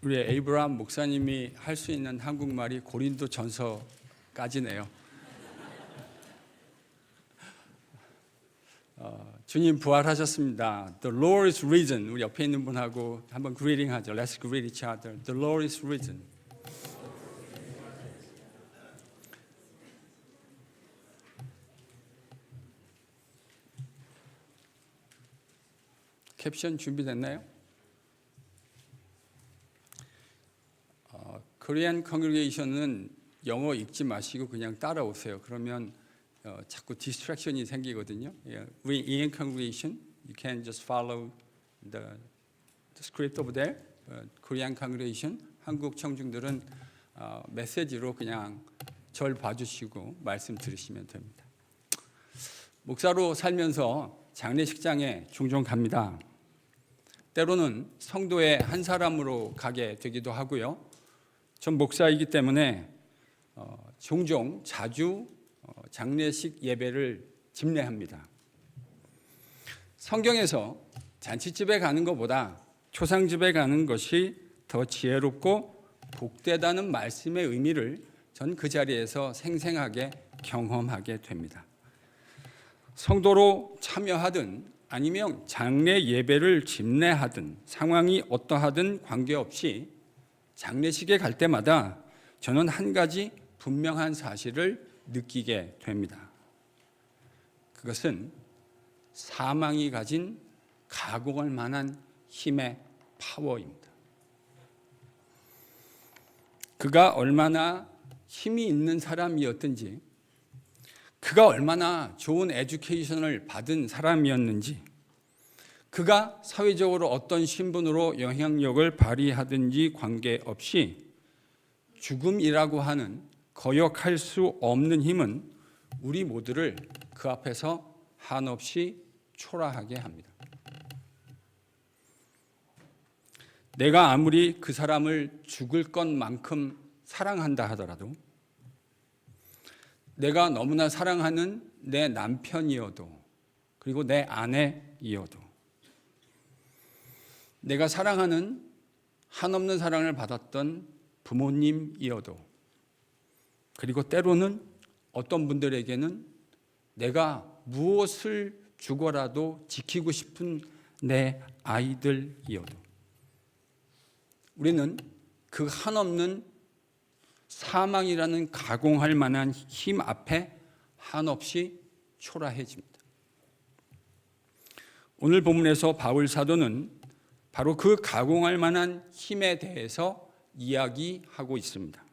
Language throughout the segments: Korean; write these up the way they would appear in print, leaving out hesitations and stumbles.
우리 에이브라함 목사님이 할 수 있는 한국말이 고린도 전서까지네요. 주님 부활하셨습니다. The Lord is risen. 우리 옆에 있는 분하고 한번 greeting 하죠. Let's greet each other. The Lord is risen. 캡션 준비됐나요? 코리안 컨그레이션은 영어 읽지 마시고 그냥 따라오세요. 그러면 자꾸 디스트랙션이 생기거든요. We in congregation, you can just follow the script over there. Korean congregation, 한국 청중들은 메시지로 그냥 절 봐주시고 말씀 들으시면 됩니다. 목사로 살면서 장례식장에 종종 갑니다. 때로는 성도의 한 사람으로 가게 되기도 하고요. 전 목사이기 때문에 종종 자주 장례식 예배를 집례합니다. 성경에서 잔치집에 가는 것보다 초상집에 가는 것이 더 지혜롭고 복되다는 말씀의 의미를 전 그 자리에서 생생하게 경험하게 됩니다. 성도로 참여하든 아니면 장례 예배를 집례하든 상황이 어떠하든 관계없이 장례식에 갈 때마다 저는 한 가지 분명한 사실을 느끼게 됩니다. 그것은 사망이 가진 가공할 만한 힘의 파워입니다. 그가 얼마나 힘이 있는 사람이었든지, 그가 얼마나 좋은 에듀케이션을 받은 사람이었는지, 그가 사회적으로 어떤 신분으로 영향력을 발휘하든지 관계없이 죽음이라고 하는 거역할 수 없는 힘은 우리 모두를 그 앞에서 한없이 초라하게 합니다. 내가 아무리 그 사람을 죽을 것만큼 사랑한다 하더라도, 내가 너무나 사랑하는 내 남편이어도, 그리고 내 아내이어도, 내가 사랑하는 한없는 사랑을 받았던 부모님이어도, 그리고 때로는 어떤 분들에게는 내가 무엇을 주고라도 지키고 싶은 내 아이들이어도, 우리는 그 한없는 사망이라는 가공할 만한 힘 앞에 한없이 초라해집니다. 오늘 본문에서 바울 사도는 바로 그 가공할 만한 힘에 대해서 이야기하고 있습니다.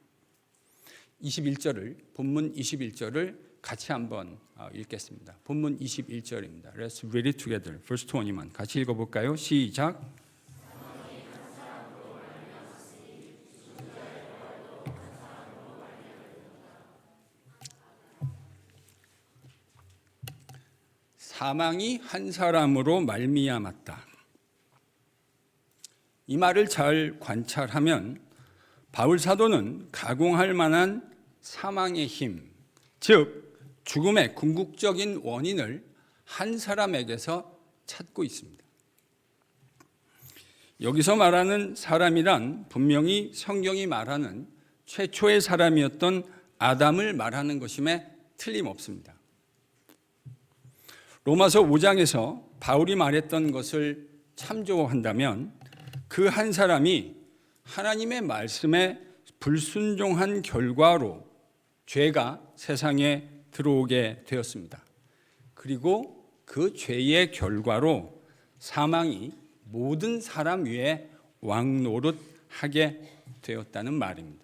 21절을, 본문 21절을 같이 한번 읽겠습니다. 본문 21절입니다. Let's read it together. Verse 20만 같이 읽어볼까요? 시작. 사망이 한 사람으로 말미암았다. 이 말을 잘 관찰하면 바울 사도는 가공할 만한 사망의 힘, 즉 죽음의 궁극적인 원인을 한 사람에게서 찾고 있습니다. 여기서 말하는 사람이란 분명히 성경이 말하는 최초의 사람이었던 아담을 말하는 것임에 틀림없습니다. 로마서 5장에서 바울이 말했던 것을 참조한다면 그 한 사람이 하나님의 말씀에 불순종한 결과로 죄가 세상에 들어오게 되었습니다. 그리고 그 죄의 결과로 사망이 모든 사람 위에 왕노릇하게 되었다는 말입니다.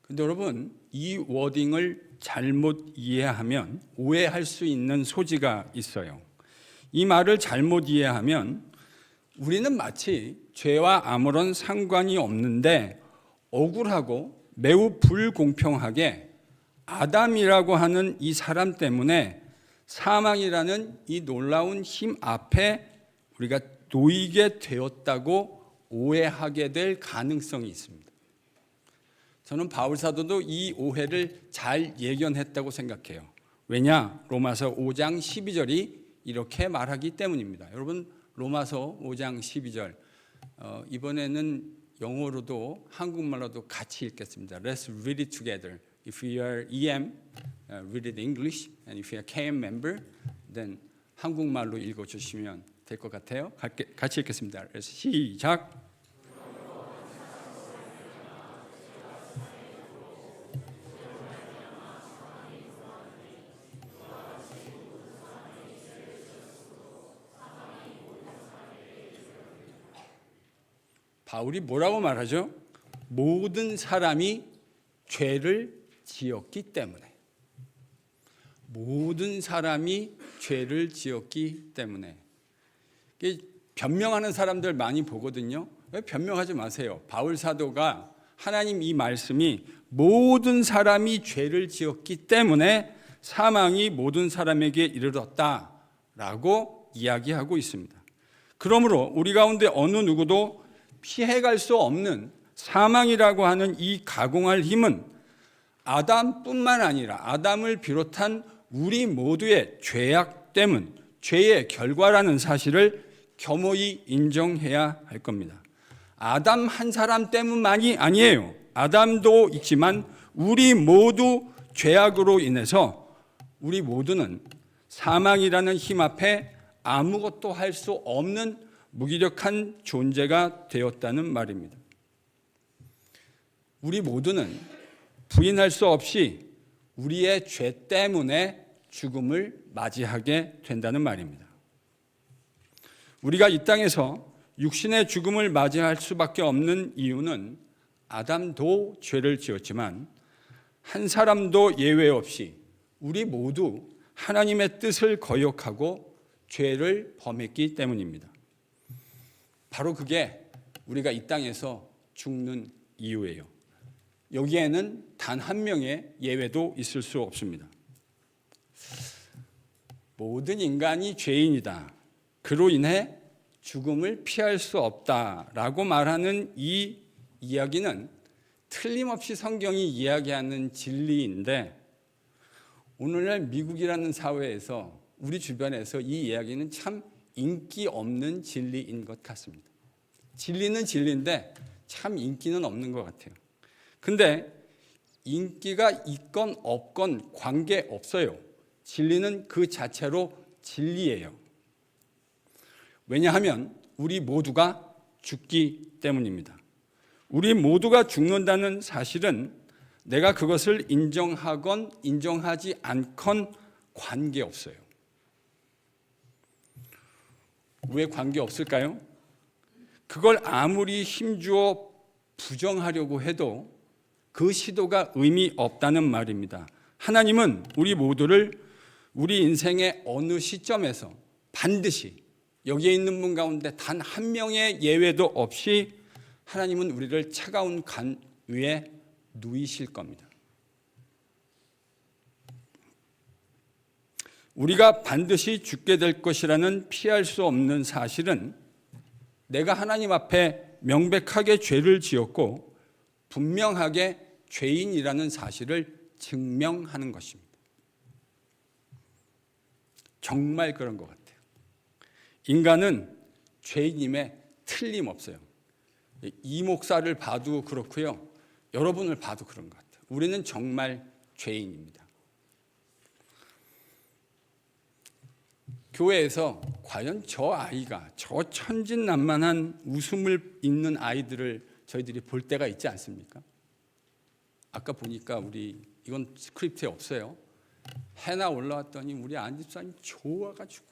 그런데 여러분, 이 워딩을 잘못 이해하면 오해할 수 있는 소지가 있어요. 이 말을 잘못 이해하면 우리는 마치 죄와 아무런 상관이 없는데 억울하고 매우 불공평하게 아담이라고 하는 이 사람 때문에 사망이라는 이 놀라운 힘 앞에 우리가 놓이게 되었다고 오해하게 될 가능성이 있습니다. 저는 바울 사도도 이 오해를 잘 예견했다고 생각해요. 왜냐? 로마서 5장 12절이 이렇게 말하기 때문입니다. 여러분, 로마서 5장 12절 이번에는 영어로도 한국말로도 같이 읽겠습니다. Let's read it together. If you are EM, read it English, and if you are KM member, then 한국말로 읽어주시면 될 것 같아요. 같이 읽겠습니다. 시작. 바울이 뭐라고 말하죠? 모든 사람이 죄를 지었기 때문에. 모든 사람이 죄를 지었기 때문에. 변명하는 사람들 많이 보거든요. 왜 변명하지 마세요? 바울 사도가 하나님 이 말씀이 모든 사람이 죄를 지었기 때문에 사망이 모든 사람에게 이르렀다라고 이야기하고 있습니다. 그러므로 우리 가운데 어느 누구도 피해갈 수 없는 사망이라고 하는 이 가공할 힘은 아담뿐만 아니라 아담을 비롯한 우리 모두의 죄악 때문, 죄의 결과라는 사실을 겸허히 인정해야 할 겁니다. 아담 한 사람 때문만이 아니에요. 아담도 있지만 우리 모두 죄악으로 인해서 우리 모두는 사망이라는 힘 앞에 아무것도 할 수 없는 무기력한 존재가 되었다는 말입니다. 우리 모두는 부인할 수 없이 우리의 죄 때문에 죽음을 맞이하게 된다는 말입니다. 우리가 이 땅에서 육신의 죽음을 맞이할 수밖에 없는 이유는 아담도 죄를 지었지만 한 사람도 예외 없이 우리 모두 하나님의 뜻을 거역하고 죄를 범했기 때문입니다. 바로 그게 우리가 이 땅에서 죽는 이유예요. 여기에는 단 한 명의 예외도 있을 수 없습니다. 모든 인간이 죄인이다. 그로 인해 죽음을 피할 수 없다라고 말하는 이 이야기는 틀림없이 성경이 이야기하는 진리인데 오늘날 미국이라는 사회에서 우리 주변에서 이 이야기는 참 인기 없는 진리인 것 같습니다. 진리는 진리인데 참 인기는 없는 것 같아요. 근데 인기가 있건 없건 관계없어요. 진리는 그 자체로 진리예요. 왜냐하면 우리 모두가 죽기 때문입니다. 우리 모두가 죽는다는 사실은 내가 그것을 인정하건 인정하지 않건 관계없어요. 왜 관계없을까요? 그걸 아무리 힘주어 부정하려고 해도 그 시도가 의미 없다는 말입니다. 하나님은 우리 모두를 우리 인생의 어느 시점에서 반드시 여기에 있는 분 가운데 단 한 명의 예외도 없이 하나님은 우리를 차가운 간 위에 누이실 겁니다. 우리가 반드시 죽게 될 것이라는 피할 수 없는 사실은 내가 하나님 앞에 명백하게 죄를 지었고 분명하게 죄인이라는 사실을 증명하는 것입니다. 정말 그런 것 같아요. 인간은 죄인임에 틀림없어요. 이 목사를 봐도 그렇고요. 여러분을 봐도 그런 것 같아요. 우리는 정말 죄인입니다. 교회에서 과연 저 아이가 저 천진난만한 웃음을 잇는 아이들을 저희들이 볼 때가 있지 않습니까? 아까 보니까 우리 이건 스크립트에 없어요. 해나 올라왔더니 우리 안 집사님 좋아가지고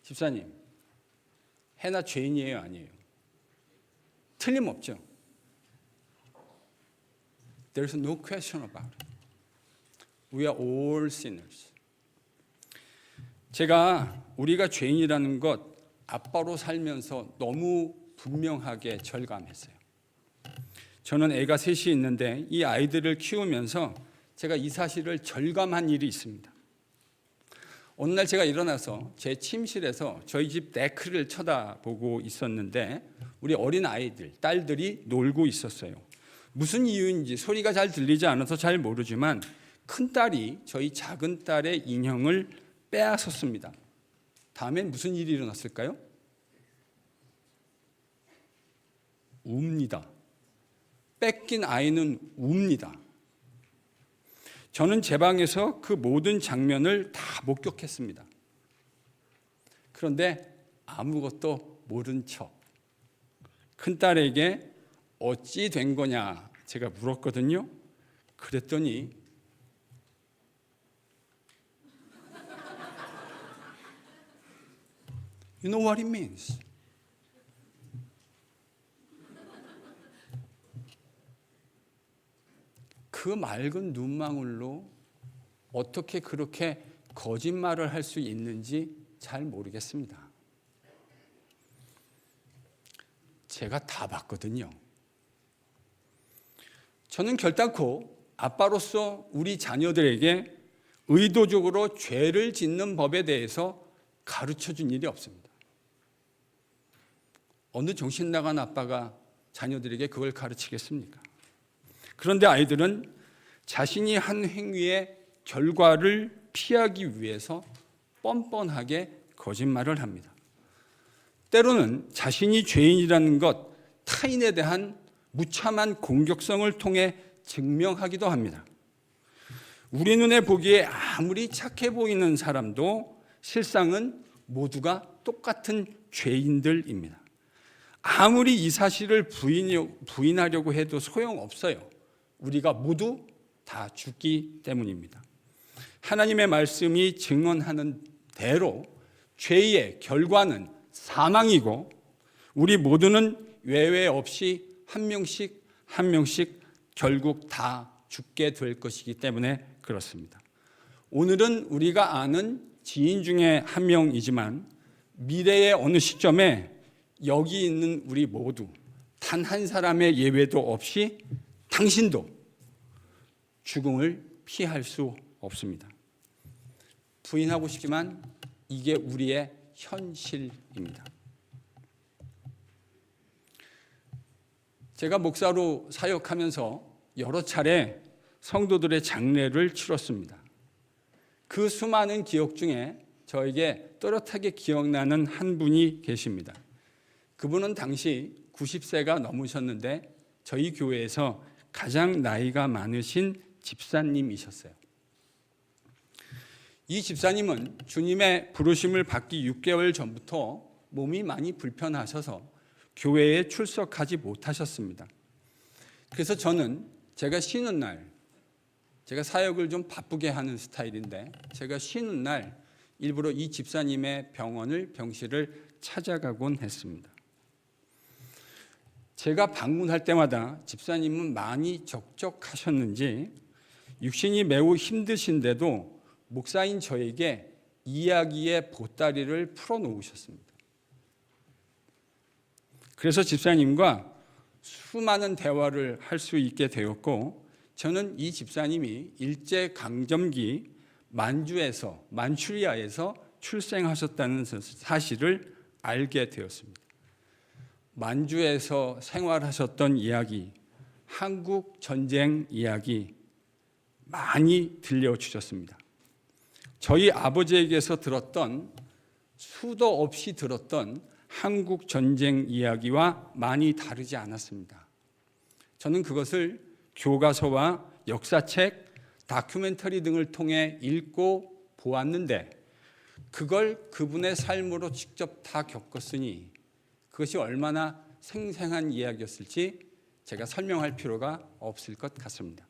집사님 해나 죄인이에요 아니에요? 틀림없죠. There's no question about it. We are all sinners. 제가 우리가 죄인이라는 것 아빠로 살면서 너무 분명하게 절감했어요. 저는 애가 셋이 있는데 이 아이들을 키우면서 제가 이 사실을 절감한 일이 있습니다. 어느 날 제가 일어나서 제 침실에서 저희 집 데크를 쳐다보고 있었는데 우리 어린 아이들, 딸들이 놀고 있었어요. 무슨 이유인지 소리가 잘 들리지 않아서 잘 모르지만 큰딸이 저희 작은 딸의 인형을 빼앗았습니다. 다음엔 무슨 일이 일어났을까요? 웁니다. 뺏긴 아이는 웁니다. 저는 제 방에서 그 모든 장면을 다 목격했습니다. 그런데 아무것도 모른 척 큰딸에게 어찌 된 거냐 제가 물었거든요. 그랬더니 You know what it means? 그 맑은 눈망울로 어떻게 그렇게 거짓말을 할 수 있는지 잘 모르겠습니다. 제가 다 봤거든요. 저는 결단코 아빠로서 우리 자녀들에게 의도적으로 죄를 짓는 법에 대해서 가르쳐 준 일이 없습니다. 어느 정신 나간 아빠가 자녀들에게 그걸 가르치겠습니까? 그런데 아이들은 자신이 한 행위의 결과를 피하기 위해서 뻔뻔하게 거짓말을 합니다. 때로는 자신이 죄인이라는 것, 타인에 대한 무참한 공격성을 통해 증명하기도 합니다. 우리 눈에 보기에 아무리 착해 보이는 사람도 실상은 모두가 똑같은 죄인들입니다. 아무리 이 사실을 부인하려고 해도 소용없어요. 우리가 모두 다 죽기 때문입니다. 하나님의 말씀이 증언하는 대로 죄의 결과는 사망이고 우리 모두는 외회 없이 한 명씩 결국 다 죽게 될 것이기 때문에 그렇습니다. 오늘은 우리가 아는 지인 중에 한 명이지만 미래의 어느 시점에 여기 있는 우리 모두 단 한 사람의 예외도 없이 당신도 죽음을 피할 수 없습니다. 부인하고 싶지만 이게 우리의 현실입니다. 제가 목사로 사역하면서 여러 차례 성도들의 장례를 치렀습니다. 그 수많은 기억 중에 저에게 또렷하게 기억나는 한 분이 계십니다. 그분은 당시 90세가 넘으셨는데 저희 교회에서 가장 나이가 많으신 집사님이셨어요. 이 집사님은 주님의 부르심을 받기 6개월 전부터 몸이 많이 불편하셔서 교회에 출석하지 못하셨습니다. 그래서 저는 제가 쉬는 날, 제가 사역을 좀 바쁘게 하는 스타일인데 제가 쉬는 날 일부러 이 집사님의 병실을 찾아가곤 했습니다. 제가 방문할 때마다 집사님은 많이 적적하셨는지 육신이 매우 힘드신데도 목사인 저에게 이야기의 보따리를 풀어놓으셨습니다. 그래서 집사님과 수많은 대화를 할 수 있게 되었고 저는 이 집사님이 일제강점기 만추리아에서 출생하셨다는 사실을 알게 되었습니다. 만주에서 생활하셨던 이야기, 한국 전쟁 이야기 많이 들려주셨습니다. 저희 아버지에게서 들었던 수도 없이 들었던 한국 전쟁 이야기와 많이 다르지 않았습니다. 저는 그것을 교과서와 역사책, 다큐멘터리 등을 통해 읽고 보았는데 그걸 그분의 삶으로 직접 다 겪었으니 그것이 얼마나 생생한 이야기였을지 제가 설명할 필요가 없을 것 같습니다.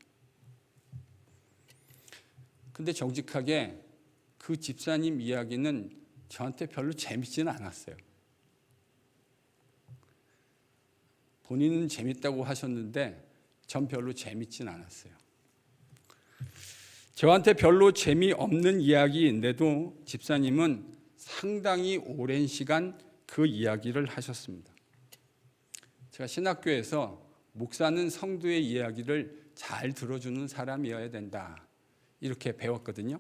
근데 정직하게 그 집사님 이야기는 저한테 별로 재밌지는 않았어요. 본인은 재밌다고 하셨는데 전 별로 재밌지는 않았어요. 저한테 별로 재미없는 이야기인데도 집사님은 상당히 오랜 시간 그 이야기를 하셨습니다. 제가 신학교에서 목사는 성도의 이야기를 잘 들어주는 사람이어야 된다 이렇게 배웠거든요.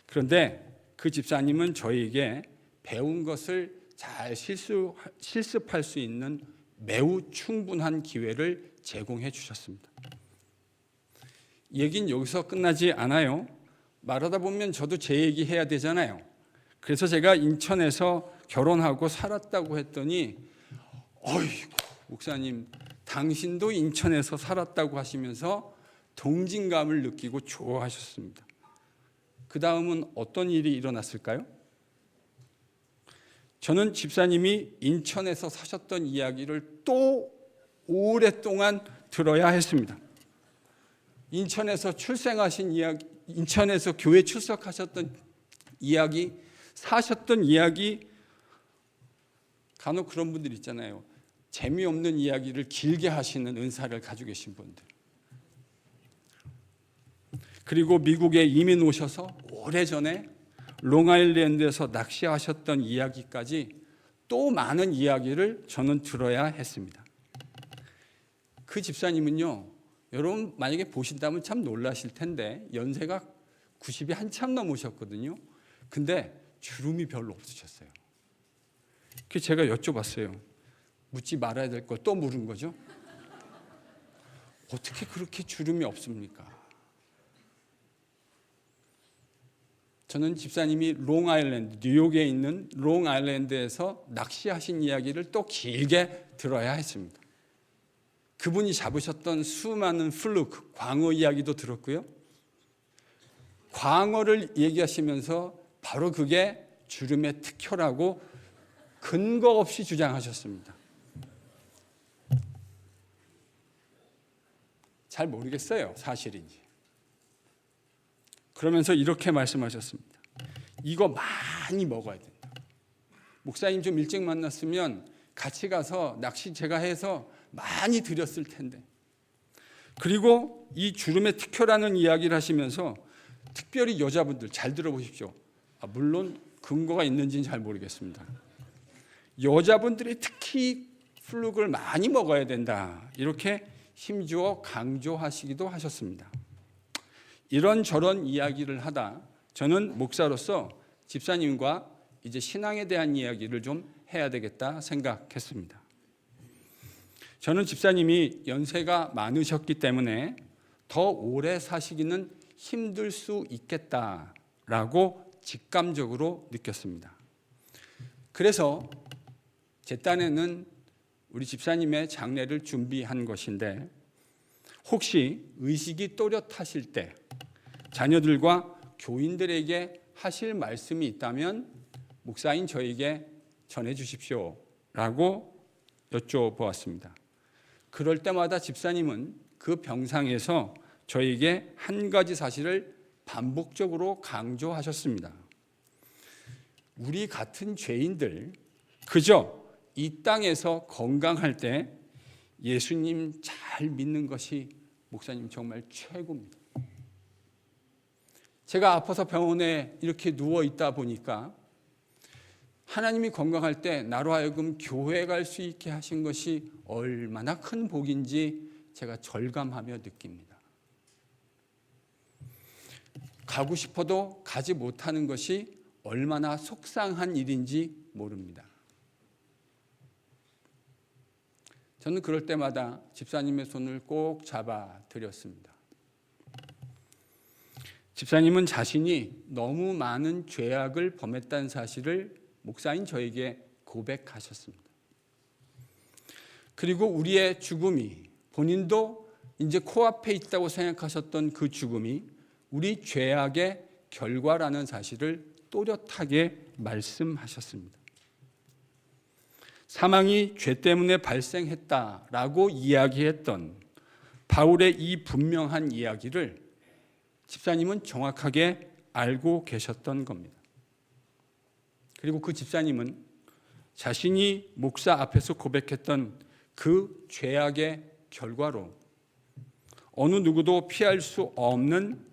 그런데 그 집사님은 저에게 배운 것을 잘 실습할 수 있는 매우 충분한 기회를 제공해 주셨습니다. 얘긴 여기서 끝나지 않아요. 말하다 보면 저도 제 얘기 해야 되잖아요. 그래서 제가 인천에서 결혼하고 살았다고 했더니 어이구 목사님 당신도 인천에서 살았다고 하시면서 동진감을 느끼고 좋아하셨습니다. 그 다음은 어떤 일이 일어났을까요? 저는 집사님이 인천에서 사셨던 이야기를 또 오랫동안 들어야 했습니다. 인천에서 출생하신 이야기, 인천에서 교회 출석하셨던 이야기, 사셨던 이야기, 간혹 그런 분들 있잖아요. 재미없는 이야기를 길게 하시는 은사를 가지고 계신 분들. 그리고 미국에 이민 오셔서 오래전에 롱아일랜드에서 낚시하셨던 이야기까지 또 많은 이야기를 저는 들어야 했습니다. 그 집사님은요, 여러분 만약에 보신다면 참 놀라실 텐데 연세가 90이 한참 넘으셨거든요. 근데 주름이 별로 없으셨어요. 그래서 제가 여쭤봤어요. 묻지 말아야 될 걸 또 물은 거죠. 어떻게 그렇게 주름이 없습니까? 저는 집사님이 롱아일랜드, 뉴욕에 있는 롱아일랜드에서 낚시하신 이야기를 또 길게 들어야 했습니다. 그분이 잡으셨던 수많은 플루크, 광어 이야기도 들었고요. 광어를 얘기하시면서 바로 그게 주름의 특효라고 근거 없이 주장하셨습니다. 잘 모르겠어요, 사실인지. 그러면서 이렇게 말씀하셨습니다. 이거 많이 먹어야 된다. 목사님 좀 일찍 만났으면 같이 가서 낚시 제가 해서 많이 드렸을 텐데. 그리고 이 주름의 특효라는 이야기를 하시면서 특별히 여자분들 잘 들어보십시오. 물론 근거가 있는지는 잘 모르겠습니다. 여자분들이 특히 플룩을 많이 먹어야 된다. 이렇게 힘주어 강조하시기도 하셨습니다. 이런저런 이야기를 하다 저는 목사로서 집사님과 이제 신앙에 대한 이야기를 좀 해야 되겠다 생각했습니다. 저는 집사님이 연세가 많으셨기 때문에 더 오래 사시기는 힘들 수 있겠다라고 직감적으로 느꼈습니다. 그래서 제 딴에는 우리 집사님의 장례를 준비한 것인데 혹시 의식이 또렷하실 때 자녀들과 교인들에게 하실 말씀이 있다면 목사인 저에게 전해 주십시오 라고 여쭤보았습니다. 그럴 때마다 집사님은 그 병상에서 저에게 한 가지 사실을 반복적으로 강조하셨습니다. 우리 같은 죄인들 그저 이 땅에서 건강할 때 예수님 잘 믿는 것이 목사님 정말 최고입니다. 제가 아파서 병원에 이렇게 누워 있다 보니까 하나님이 건강할 때 나로 하여금 교회 갈 수 있게 하신 것이 얼마나 큰 복인지 제가 절감하며 느낍니다. 가고 싶어도 가지 못하는 것이 얼마나 속상한 일인지 모릅니다. 저는 그럴 때마다 집사님의 손을 꼭 잡아 드렸습니다. 집사님은 자신이 너무 많은 죄악을 범했다는 사실을 목사인 저에게 고백하셨습니다. 그리고 우리의 죽음이 본인도 이제 코앞에 있다고 생각하셨던 그 죽음이 우리 죄악의 결과라는 사실을 또렷하게 말씀하셨습니다. 사망이 죄 때문에 발생했다라고 이야기했던 바울의 이 분명한 이야기를 집사님은 정확하게 알고 계셨던 겁니다. 그리고 그 집사님은 자신이 목사 앞에서 고백했던 그 죄악의 결과로 어느 누구도 피할 수 없는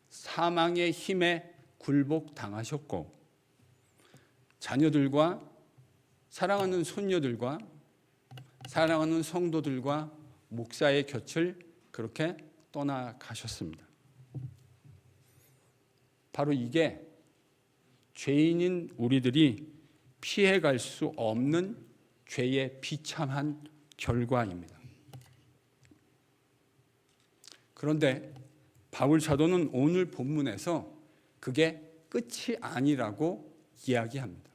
사망의 힘에 굴복당하셨고 자녀들과 사랑하는 손녀들과 사랑하는 성도들과 목사의 곁을 그렇게 떠나가셨습니다. 바로 이게 죄인인 우리들이 피해갈 수 없는 죄의 비참한 결과입니다. 그런데 바울 사도는 오늘 본문에서 그게 끝이 아니라고 이야기합니다.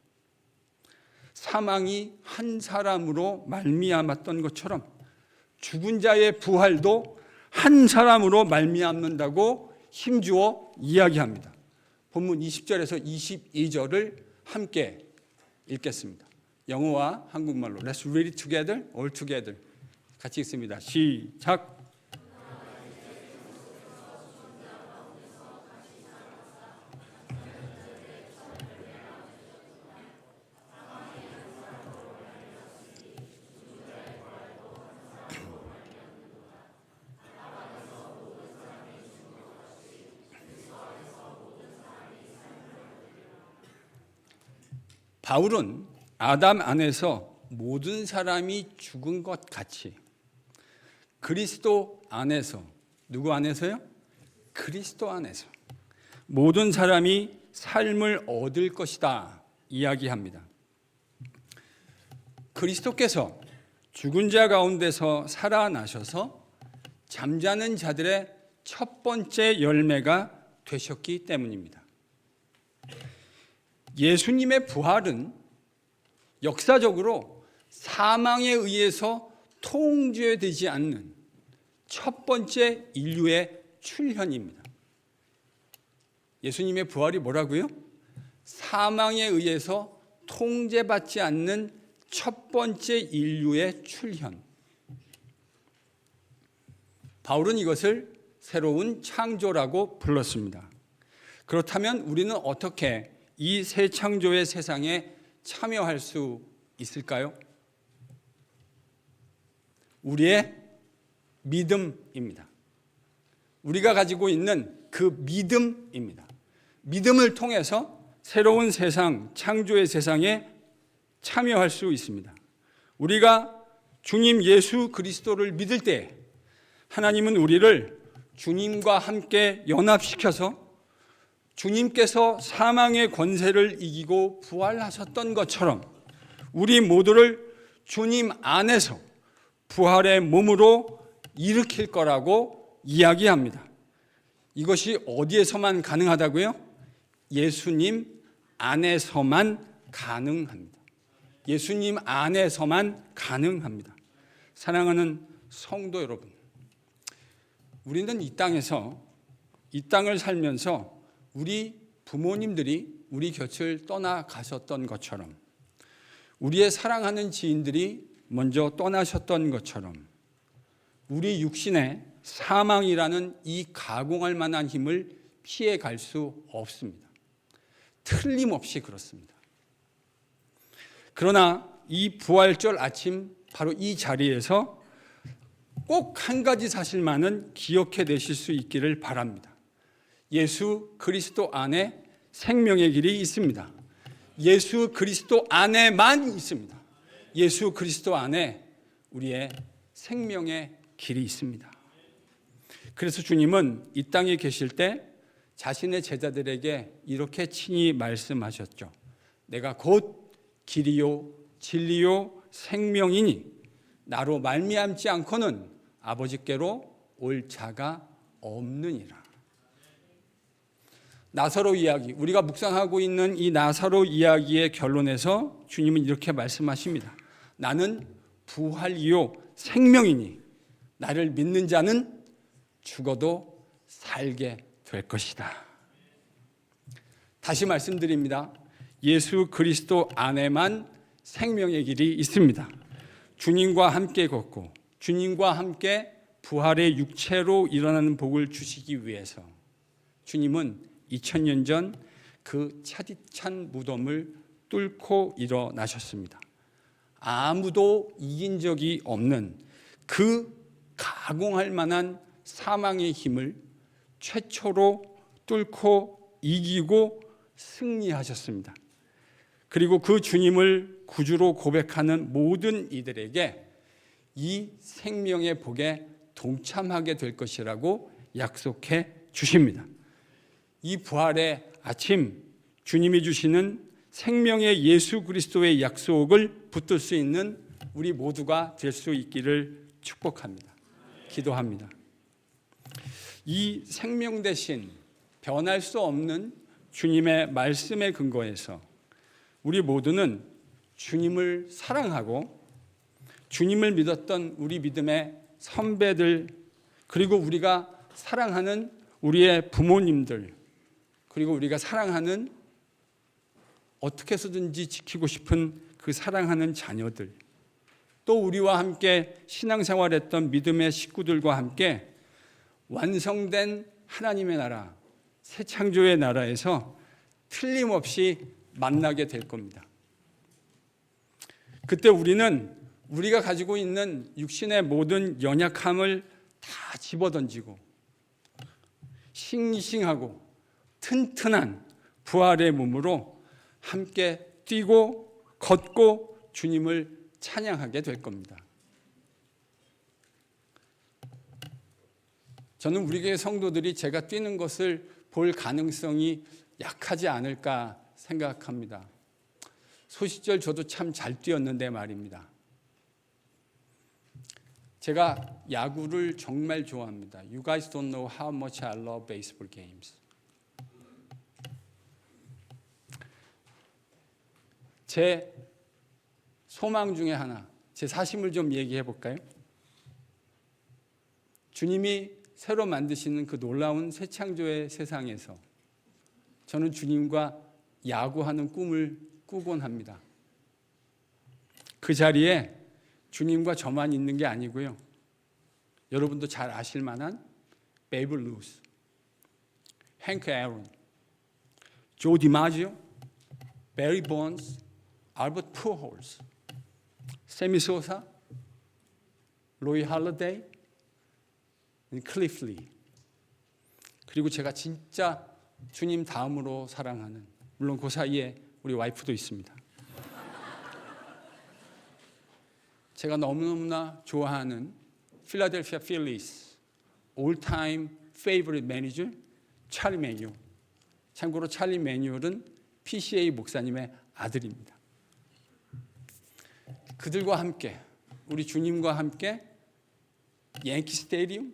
사망이 한 사람으로 말미암았던 것처럼 죽은 자의 부활도 한 사람으로 말미암는다고 힘주어 이야기합니다. 본문 20절에서 22절을 함께 읽겠습니다. 영어와 한국말로 Let's read it together, all together. 같이 읽습니다. 시작. 바울은 아담 안에서 모든 사람이 죽은 것 같이 그리스도 안에서, 누구 안에서요? 그리스도 안에서 모든 사람이 삶을 얻을 것이다 이야기합니다. 그리스도께서 죽은 자 가운데서 살아나셔서 잠자는 자들의 첫 번째 열매가 되셨기 때문입니다. 예수님의 부활은 역사적으로 사망에 의해서 통제되지 않는 첫 번째 인류의 출현입니다. 예수님의 부활이 뭐라고요? 사망에 의해서 통제받지 않는 첫 번째 인류의 출현. 바울은 이것을 새로운 창조라고 불렀습니다. 그렇다면 우리는 어떻게 이 새 창조의 세상에 참여할 수 있을까요? 우리의 믿음입니다. 우리가 가지고 있는 그 믿음입니다. 믿음을 통해서 새로운 세상, 창조의 세상에 참여할 수 있습니다. 우리가 주님 예수 그리스도를 믿을 때 하나님은 우리를 주님과 함께 연합시켜서 주님께서 사망의 권세를 이기고 부활하셨던 것처럼 우리 모두를 주님 안에서 부활의 몸으로 일으킬 거라고 이야기합니다. 이것이 어디에서만 가능하다고요? 예수님 안에서만 가능합니다. 예수님 안에서만 가능합니다. 사랑하는 성도 여러분, 우리는 이 땅에서 이 땅을 살면서 우리 부모님들이 우리 곁을 떠나가셨던 것처럼 우리의 사랑하는 지인들이 먼저 떠나셨던 것처럼 우리 육신의 사망이라는 이 가공할 만한 힘을 피해갈 수 없습니다. 틀림없이 그렇습니다. 그러나 이 부활절 아침 바로 이 자리에서 꼭 한 가지 사실만은 기억해 내실 수 있기를 바랍니다. 예수 그리스도 안에 생명의 길이 있습니다. 예수 그리스도 안에만 있습니다. 예수 그리스도 안에 우리의 생명의 길이 있습니다. 그래서 주님은 이 땅에 계실 때 자신의 제자들에게 이렇게 친히 말씀하셨죠. 내가 곧 길이요 진리요 생명이니 나로 말미암지 않고는 아버지께로 올 자가 없느니라. 나사로 이야기, 우리가 묵상하고 있는 이 나사로 이야기의 결론에서 주님은 이렇게 말씀하십니다. 나는 부활이요 생명이니 나를 믿는 자는 죽어도 살게 될 것이다. 다시 말씀드립니다. 예수 그리스도 안에만 생명의 길이 있습니다. 주님과 함께 걷고 주님과 함께 부활의 육체로 일어나는 복을 주시기 위해서 주님은 2000년 전 그 차디찬 무덤을 뚫고 일어나셨습니다. 아무도 이긴 적이 없는 그 가공할 만한 사망의 힘을 최초로 뚫고 이기고 승리하셨습니다. 그리고 그 주님을 구주로 고백하는 모든 이들에게 이 생명의 복에 동참하게 될 것이라고 약속해 주십니다. 이 부활의 아침 주님이 주시는 생명의 예수 그리스도의 약속을 붙들 수 있는 우리 모두가 될 수 있기를 축복합니다. 기도합니다. 이 생명 대신 변할 수 없는 주님의 말씀에 근거해서 우리 모두는 주님을 사랑하고 주님을 믿었던 우리 믿음의 선배들, 그리고 우리가 사랑하는 우리의 부모님들, 그리고 우리가 사랑하는 어떻게 해서든지 지키고 싶은 그 사랑하는 자녀들, 또 우리와 함께 신앙생활했던 믿음의 식구들과 함께 완성된 하나님의 나라, 새 창조의 나라에서 틀림없이 만나게 될 겁니다. 그때 우리는 우리가 가지고 있는 육신의 모든 연약함을 다 집어던지고 싱싱하고 튼튼한 부활의 몸으로 함께 뛰고 걷고 주님을 찬양하게 될 겁니다. 저는 우리 교회 성도들이 제가 뛰는 것을 볼 가능성이 약하지 않을까 생각합니다. 소시절 저도 참 잘 뛰었는데 말입니다. 제가 야구를 정말 좋아합니다. You guys don't know how much I love baseball games. 제 소망 중에 하나, 제 사심을 좀 얘기해 볼까요? 주님이 새로 만드시는 그 놀라운 새 창조의 세상에서 저는 주님과 야구하는 꿈을 꾸곤 합니다. 그 자리에 주님과 저만 있는 게 아니고요. 여러분도 잘 아실 만한 베이브 루스, 행크 에런, 조 디마지오, 베리 본스, 알버트 푸홀스, 세미 소사, 로이 할러데이, 클리프 리, 그리고 제가 진짜 주님 다음으로 사랑하는, 물론 그 사이에 우리 와이프도 있습니다. 제가 너무너무나 좋아하는 필라델피아 필리스 올타임 페이버릿 매니저 찰리 매뉴얼. 참고로 찰리 매뉴얼은 PCA 목사님의 아들입니다. 그들과 함께, 우리 주님과 함께 양키 스테디움,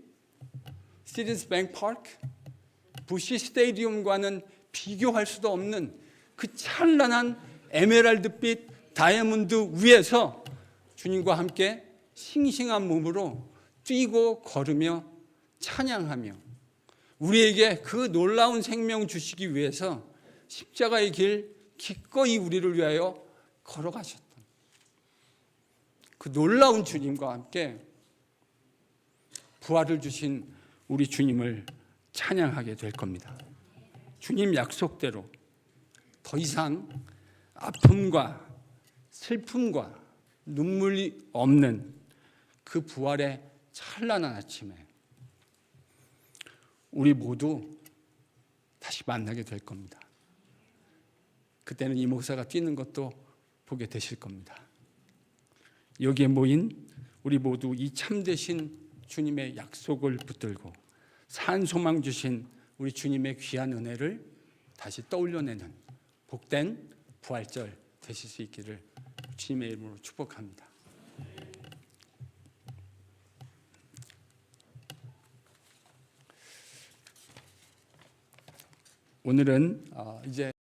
시티즌스 뱅크 파크, 부시 스테디움과는 비교할 수도 없는 그 찬란한 에메랄드빛 다이아몬드 위에서 주님과 함께 싱싱한 몸으로 뛰고 걸으며 찬양하며 우리에게 그 놀라운 생명 주시기 위해서 십자가의 길 기꺼이 우리를 위하여 걸어가셨던 그 놀라운 주님과 함께 부활을 주신 우리 주님을 찬양하게 될 겁니다. 주님 약속대로 더 이상 아픔과 슬픔과 눈물이 없는 그 부활의 찬란한 아침에 우리 모두 다시 만나게 될 겁니다. 그때는 이 목사가 뛰는 것도 보게 되실 겁니다. 여기에 모인 우리 모두 이 참되신 주님의 약속을 붙들고 산 소망 주신 우리 주님의 귀한 은혜를 다시 떠올려내는 복된 부활절 되실 수 있기를 주님의 이름으로 축복합니다. 오늘은 이제